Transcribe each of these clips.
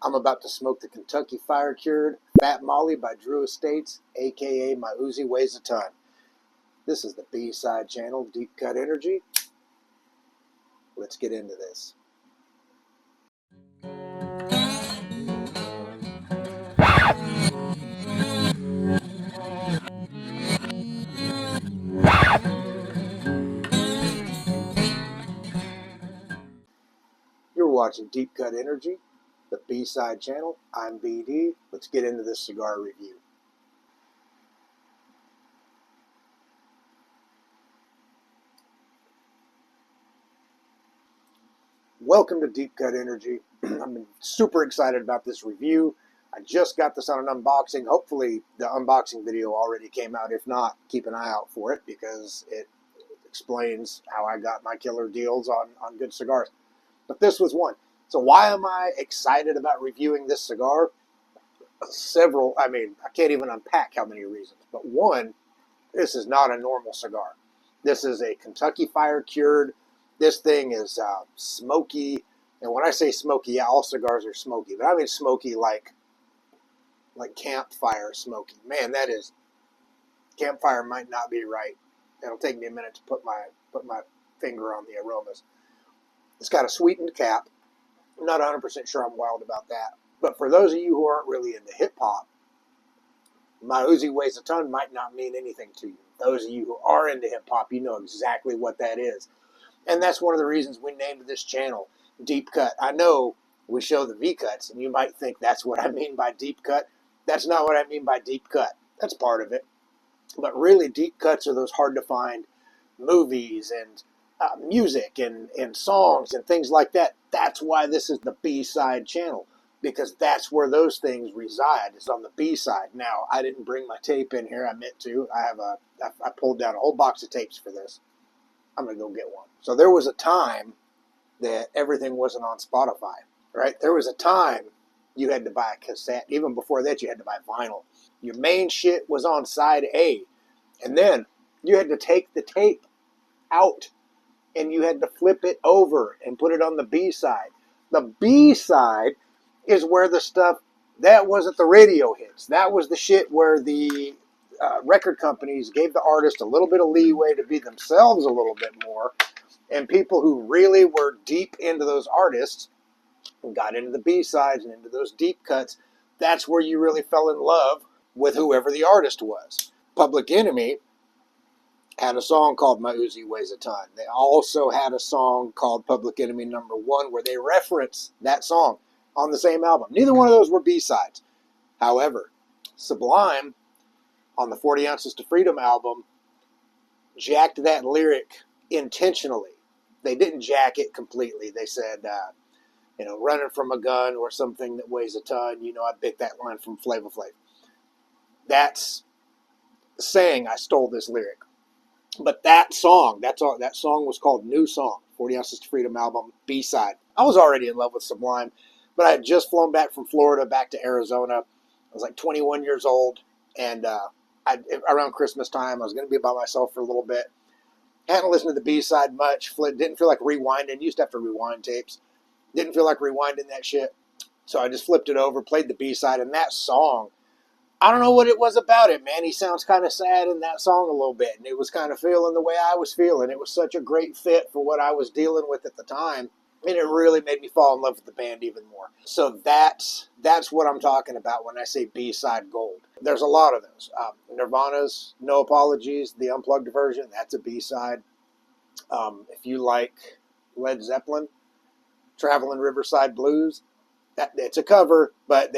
I'm about to smoke the Kentucky Fire Cured Fat Molly by Drew Estates, aka My Uzi Weighs a Ton. This is the B-side channel, Deep Cut Energy. Let's get into this. You're watching Deep Cut Energy, the B-side channel. I'm BD. Let's get into this cigar review. Welcome to Deep Cut Energy. I'm super excited about this review. I just got this on an unboxing. Hopefully the unboxing video already came out. If not, keep an eye out for it because it explains how I got my killer deals on good cigars. But this was one. So why am I excited about reviewing this cigar? I can't even unpack how many reasons. But one, this is not a normal cigar. This is a Kentucky Fire Cured. This thing is smoky. And when I say smoky, yeah, all cigars are smoky. But I mean smoky like campfire smoky. Man, that is, campfire might not be right. It'll take me a minute to put my finger on the aromas. It's got a sweetened cap. I'm not 100% sure I'm wild about that. But for those of you who aren't really into hip-hop, My Uzi Weighs a Ton might not mean anything to you. Those of you who are into hip-hop, you know exactly what that is. And that's one of the reasons we named this channel Deep Cut. I know we show the V-cuts, and you might think that's what I mean by deep cut. That's not what I mean by deep cut. That's part of it. But really, deep cuts are those hard-to-find movies and music and songs and things like that. That's why this is the B-side channel, because that's where those things reside, is on the B-side. Now, I didn't bring my tape in here. I meant to. I pulled down a whole box of tapes for this. I'm going to go get one. So there was a time that everything wasn't on Spotify, right? There was a time you had to buy a cassette. Even before that, you had to buy vinyl. Your main shit was on side A. And then you had to take the tape out and you had to flip it over and put it on the B side. The B side is where the stuff, that wasn't the radio hits. That was the shit where the record companies gave the artist a little bit of leeway to be themselves a little bit more. And people who really were deep into those artists and got into the B-sides and into those deep cuts, that's where you really fell in love with whoever the artist was. Public Enemy had a song called My Uzi Weighs a Ton. They also had a song called Public Enemy #1 where they reference that song on the same album. Neither one of those were B-sides. However, Sublime, on the 40 Ounces to Freedom album, jacked that lyric intentionally. They didn't jack it completely. They said, running from a gun or something that weighs a ton. I bit that line from Flavor Flav. That's saying I stole this lyric. But that song was called New Song, 40 Ounces to Freedom album, B-side. I was already in love with Sublime, but I had just flown back from Florida back to Arizona. I was like 21 years old, and around Christmas time, I was going to be by myself for a little bit. Hadn't listened to the B-side much. Didn't feel like rewinding. Used to have to rewind tapes. Didn't feel like rewinding that shit. So I just flipped it over, played the B-side, and that song, I don't know what it was about it, man. He sounds kind of sad in that song a little bit, and it was kind of feeling the way I was feeling. It was such a great fit for what I was dealing with at the time, and it really made me fall in love with the band even more. So that's what I'm talking about when I say B-side gold. There's a lot of those. Nirvana's No Apologies, the unplugged version, that's a B-side. If you like Led Zeppelin, Traveling Riverside Blues, it's a cover, but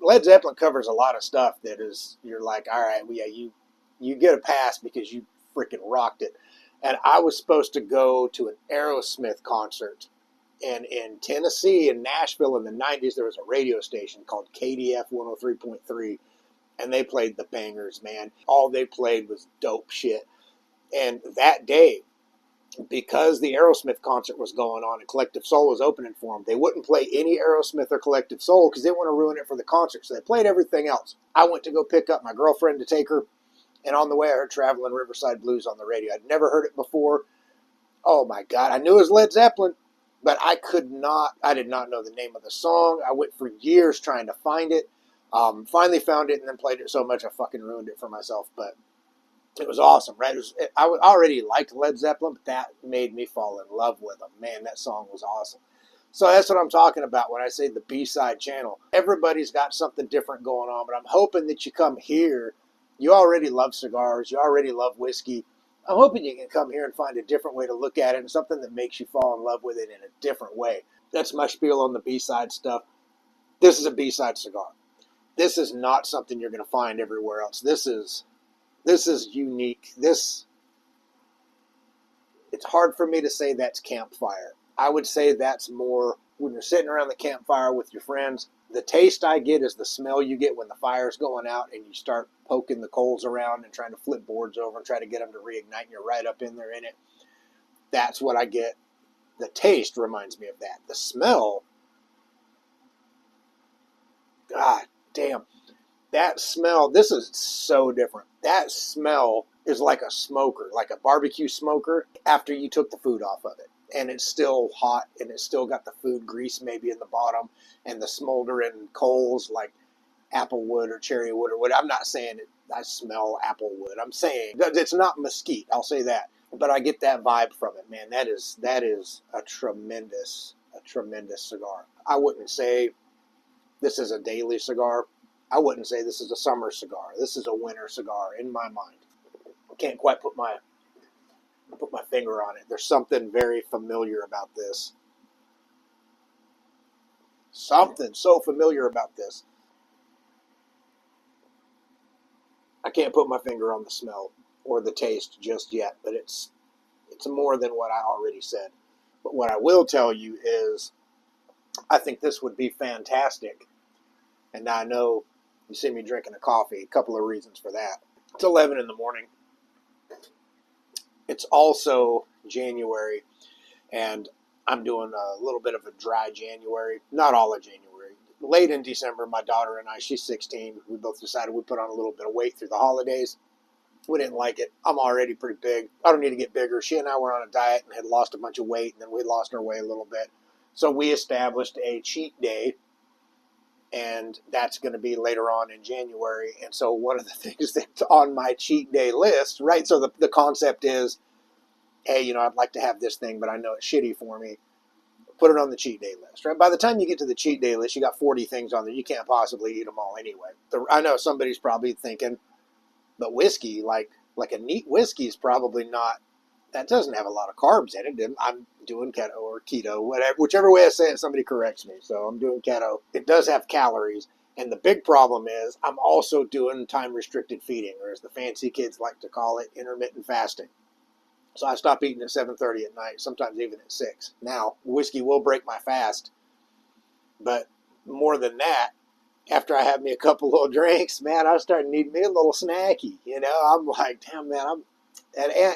Led Zeppelin covers a lot of stuff that is, you're like, all right, well, yeah, you get a pass because you freaking rocked it. And I was supposed to go to an Aerosmith concert. And in Tennessee, in Nashville in the 90s, there was a radio station called KDF 103.3. And they played the bangers, man. All they played was dope shit. And that day, because the Aerosmith concert was going on and Collective Soul was opening for them, they wouldn't play any Aerosmith or Collective Soul because they didn't want to ruin it for the concert. So they played everything else. I went to go pick up my girlfriend to take her. And on the way, I heard Traveling Riverside Blues on the radio. I'd never heard it before. Oh, my God. I knew it was Led Zeppelin. But I did not know the name of the song. I went for years trying to find it. Finally found it and then played it so much I fucking ruined it for myself. But it was awesome, right? I already liked Led Zeppelin, but that made me fall in love with them. Man, that song was awesome. So that's what I'm talking about when I say the B-side channel. Everybody's got something different going on, but I'm hoping that you come here. You already love cigars. You already love whiskey. I'm hoping you can come here and find a different way to look at it and something that makes you fall in love with it in a different way. That's my spiel on the B-side stuff. This is a B-side cigar. This is not something you're going to find everywhere else. This is unique. It's hard for me to say that's campfire. I would say that's more when you're sitting around the campfire with your friends. The taste I get is the smell you get when the fire's going out and you start poking the coals around and trying to flip boards over and try to get them to reignite and you're right up in there in it. That's what I get. The taste reminds me of that. The smell, God damn. That smell, this is so different. That smell is like a smoker, like a barbecue smoker after you took the food off of it. And it's still hot and it's still got the food grease maybe in the bottom and the smoldering coals like apple wood or cherry wood or what. I'm not saying I smell apple wood. I'm saying it's not mesquite. I'll say that. But I get that vibe from it, man. That is a tremendous cigar. I wouldn't say this is a daily cigar. I wouldn't say this is a summer cigar. This is a winter cigar in my mind. I can't quite put my finger on it. There's something very familiar about this. Something so familiar about this. I can't put my finger on the smell or the taste just yet, but it's more than what I already said. But what I will tell you is I think this would be fantastic. And now I know you see me drinking a coffee. A couple of reasons for that. It's 11 in the morning. It's also January, and I'm doing a little bit of a dry January. Not all of January. Late in December, my daughter and I, she's 16, we both decided we'd put on a little bit of weight through the holidays. We didn't like it. I'm already pretty big. I don't need to get bigger. She and I were on a diet and had lost a bunch of weight, and then we lost our way a little bit. So we established a cheat day, and that's going to be later on in January. And so one of the things that's on my cheat day list, right, so the concept is, hey, I'd like to have this thing, but I know it's shitty for me. Put it on the cheat day list, right? By the time you get to the cheat day list, you got 40 things on there. You can't possibly eat them all anyway. I know somebody's probably thinking, but whiskey, like a neat whiskey is probably not, that doesn't have a lot of carbs in it. I'm doing keto or keto, whatever, whichever way I say it, somebody corrects me. So I'm doing keto. It does have calories. And the big problem is I'm also doing time-restricted feeding, or as the fancy kids like to call it, intermittent fasting. So I stop eating at 7:30 at night, sometimes even at 6. Now, whiskey will break my fast, but more than that, after I have me a couple little drinks, man, I start needing me a little snacky. I'm like, damn, man,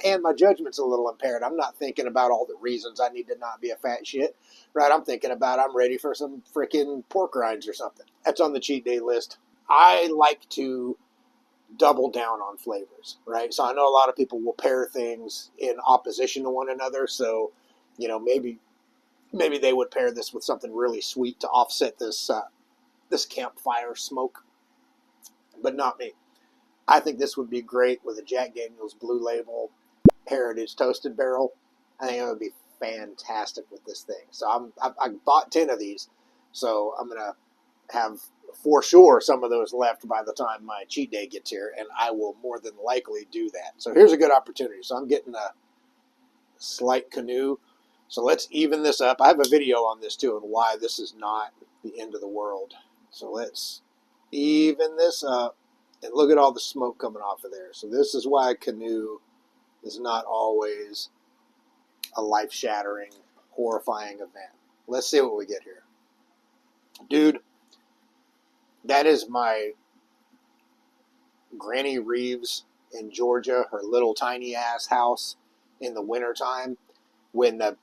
and my judgment's a little impaired. I'm not thinking about all the reasons I need to not be a fat shit, right? I'm thinking about I'm ready for some freaking pork rinds or something. That's on the cheat day list. I like to double down on flavors, right? So I know a lot of people will pair things in opposition to one another. So, maybe they would pair this with something really sweet to offset this campfire smoke, but not me. I think this would be great with a Jack Daniel's Blue Label Heritage Toasted Barrel. I think it would be fantastic with this thing. So I bought 10 of these, so I'm gonna have for sure some of those left by the time my cheat day gets here, and I will more than likely do that. So here's a good opportunity. So I'm getting a slight canoe. So let's even this up. I have a video on this too and why this is not the end of the world. So let's even this up and look at all the smoke coming off of there. So this is why a canoe is not always a life-shattering, horrifying event. Let's see what we get here. Dude, that is my Granny Reeves in Georgia, her little tiny ass house in the wintertime when the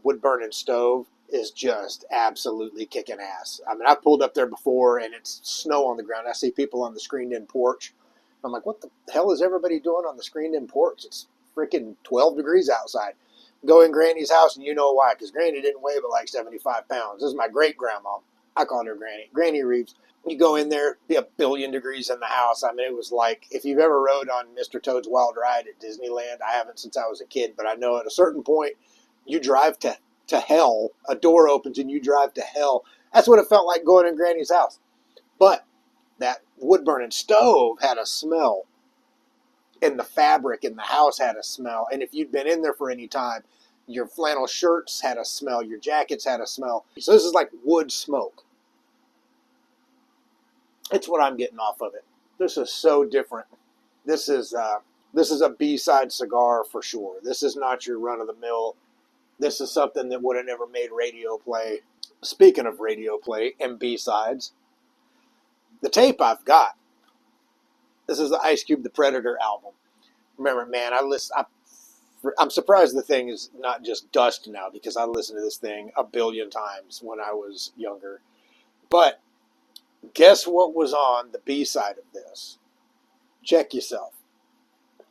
wood-burning stove is just absolutely kicking ass. I mean, I've pulled up there before and it's snow on the ground. I see people on the screened-in porch. I'm like, what the hell is everybody doing on the screened-in porch? It's freaking 12 degrees outside. Go in Granny's house, and you know why, because Granny didn't weigh but like 75 pounds. This is my great-grandma. I called her Granny. Granny Reeves. You go in there, be a billion degrees in the house. I mean, it was like, if you've ever rode on Mr. Toad's Wild Ride at Disneyland, I haven't since I was a kid, but I know at a certain point, you drive to hell. A door opens and you drive to hell. That's what it felt like going in Granny's house. But that wood-burning stove had a smell, and the fabric in the house had a smell. And if you'd been in there for any time, your flannel shirts had a smell, your jackets had a smell. So this is like wood smoke. It's what I'm getting off of it. This is so different. This is a B-side cigar for sure. This is not your run-of-the-mill. This is something that would have never made radio play. Speaking of radio play and B-sides, the tape I've got, this is the Ice Cube The Predator album. Remember, man, I'm surprised the thing is not just dust now, because I listened to this thing a billion times when I was younger. But guess what was on the B-side of this? Check Yourself.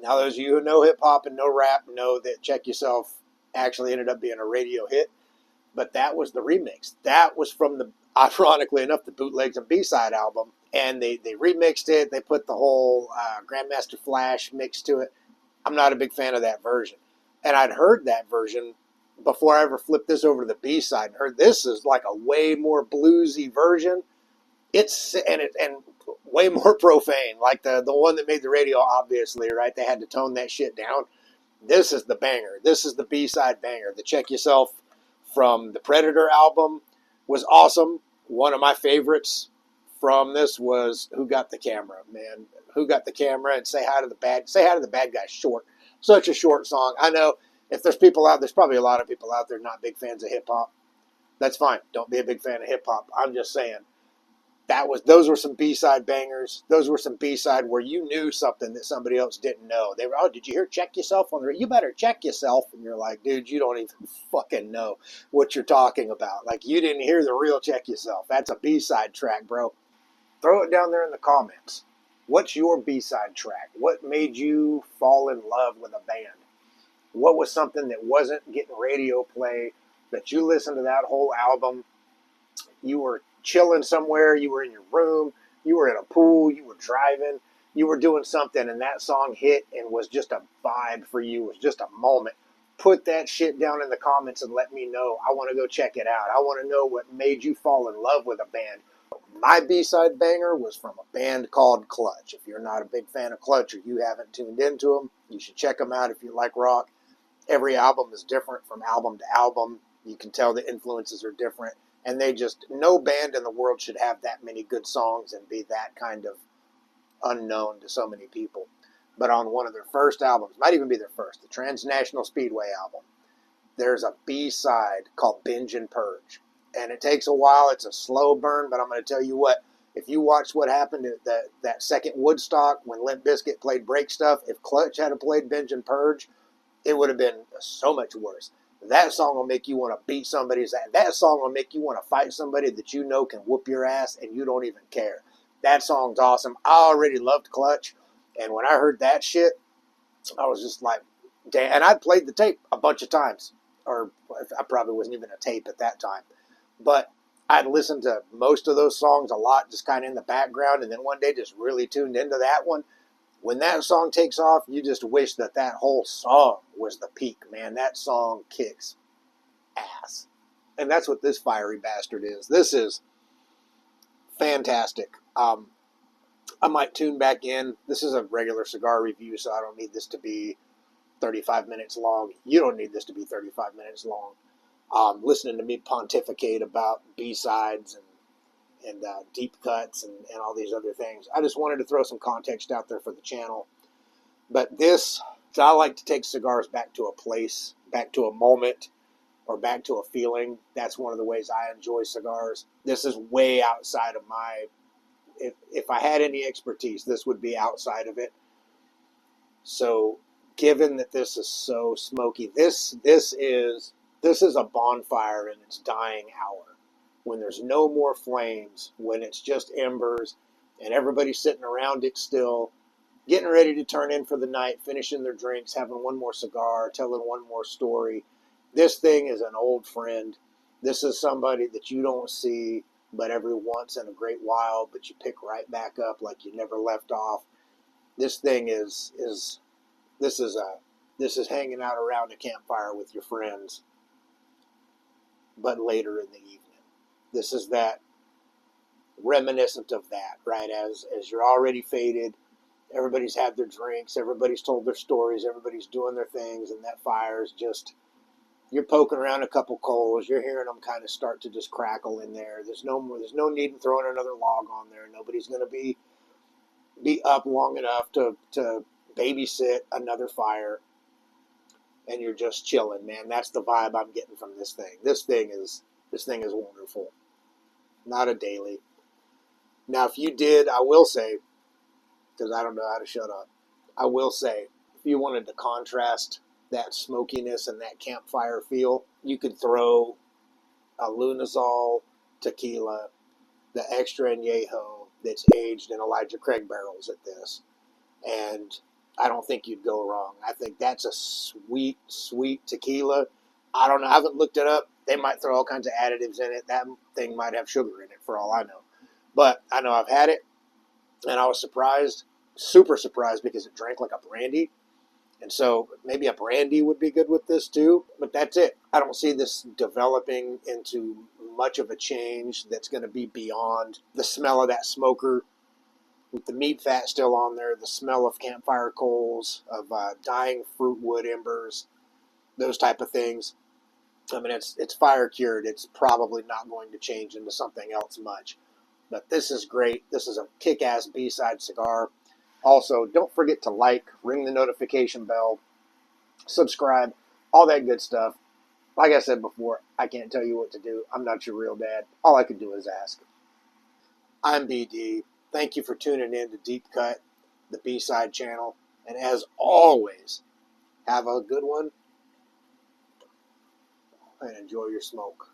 Now, those of you who know hip-hop and know rap know that Check Yourself actually ended up being a radio hit. But that was the remix. That was from the, ironically enough, the Bootlegs and B-side album. And they remixed it. They put the whole Grandmaster Flash mix to it. I'm not a big fan of that version. And I'd heard that version before I ever flipped this over to the B-side and heard this is like a way more bluesy version. It's and way more profane, like the one that made the radio, obviously, right? They had to tone that shit down. This is the banger. This is the B-side banger. The Check Yourself from the Predator album was awesome. One of my favorites from this was Who Got the Camera, man. Who Got the Camera, and Say Hi to the Bad Guy. Short. Such a short song. I know if there's people out, there's probably a lot of people out there not big fans of hip hop. That's fine. Don't be a big fan of hip hop. I'm just saying those were some B-side bangers. Those were some B-side where you knew something that somebody else didn't know. They were, oh, did you hear Check Yourself on the radio? You better check yourself. And you're like, dude, you don't even fucking know what you're talking about. Like, you didn't hear the real Check Yourself. That's a B-side track, bro. Throw it down there in the comments. What's your B-side track? What made you fall in love with a band? What was something that wasn't getting radio play, that you listened to that whole album? You were chilling somewhere, you were in your room, you were in a pool, you were driving, you were doing something, and that song hit and was just a vibe for you, it was just a moment. Put that shit down in the comments and let me know. I want to go check it out. I want to know what made you fall in love with a band. My B-side banger was from a band called Clutch. If you're not a big fan of Clutch or you haven't tuned into them, you should check them out if you like rock. Every album is different from album to album. You can tell the influences are different. And no band in the world should have that many good songs and be that kind of unknown to so many people. But on one of their first albums, might even be their first, the Transnational Speedway album, there's a B-side called Binge and Purge. And it takes a while. It's a slow burn, but I'm going to tell you what, if you watch what happened at that second Woodstock when Limp Bizkit played Break Stuff, if Clutch had played Binge and Purge, it would have been so much worse. That song will make you want to beat somebody's ass. That song will make you want to fight somebody that you know can whoop your ass and you don't even care. That song's awesome. I already loved Clutch, and when I heard that shit, I was just like, damn. And I'd played the tape a bunch of times, or I probably wasn't even a tape at that time. But I'd listened to most of those songs a lot, just kind of in the background, and then one day just really tuned into that one. When that song takes off, you just wish that whole song was the peak, man. That song kicks ass. And that's what this fiery bastard is. This is fantastic. I might tune back in. This is a regular cigar review, so I don't need this to be 35 minutes long. You don't need this to be 35 minutes long. Listening to me pontificate about B-sides and deep cuts and all these other things. I just wanted to throw some context out there for the channel. But I like to take cigars back to a place, back to a moment, or back to a feeling. That's one of the ways I enjoy cigars. This is way outside of if I had any expertise, this would be outside of it. So given that this is so smoky, this is a bonfire in its dying hour. When there's no more flames, when it's just embers, and everybody's sitting around it still, getting ready to turn in for the night, finishing their drinks, having one more cigar, telling one more story. This thing is an old friend. This is somebody that you don't see but every once in a great while, but you pick right back up like you never left off. This thing this is a this is hanging out around a campfire with your friends, but later in the evening. This is that reminiscent of that, right? As you're already faded, everybody's had their drinks, everybody's told their stories, everybody's doing their things, and that fire's just, you're poking around a couple coals, you're hearing them kind of start to just crackle in there. There's no need in throwing another log on there. Nobody's going to be up long enough to babysit another fire, and you're just chilling, man. That's the vibe I'm getting from this thing. This thing is wonderful. Not a daily. Now, if you did, I will say, because I don't know how to shut up, I will say, if you wanted to contrast that smokiness and that campfire feel, you could throw a Lunazol tequila, the extra añejo that's aged in Elijah Craig barrels at this, and I don't think you'd go wrong. I think that's a sweet, sweet tequila. I don't know. I haven't looked it up. They might throw all kinds of additives in it. That thing might have sugar in it for all I know. But I know I've had it, and I was surprised, super surprised, because it drank like a brandy. And so maybe a brandy would be good with this too. But that's it. I don't see this developing into much of a change that's going to be beyond the smell of that smoker with the meat fat still on there, the smell of campfire coals, of dying fruit wood embers, those type of things. I mean, it's fire cured. It's probably not going to change into something else much. But this is great. This is a kick-ass B-side cigar. Also, don't forget to like, ring the notification bell, subscribe, all that good stuff. Like I said before, I can't tell you what to do. I'm not your real dad. All I can do is ask. I'm BD. Thank you for tuning in to Deep Cut, the B-side channel. And as always, have a good one and enjoy your smoke.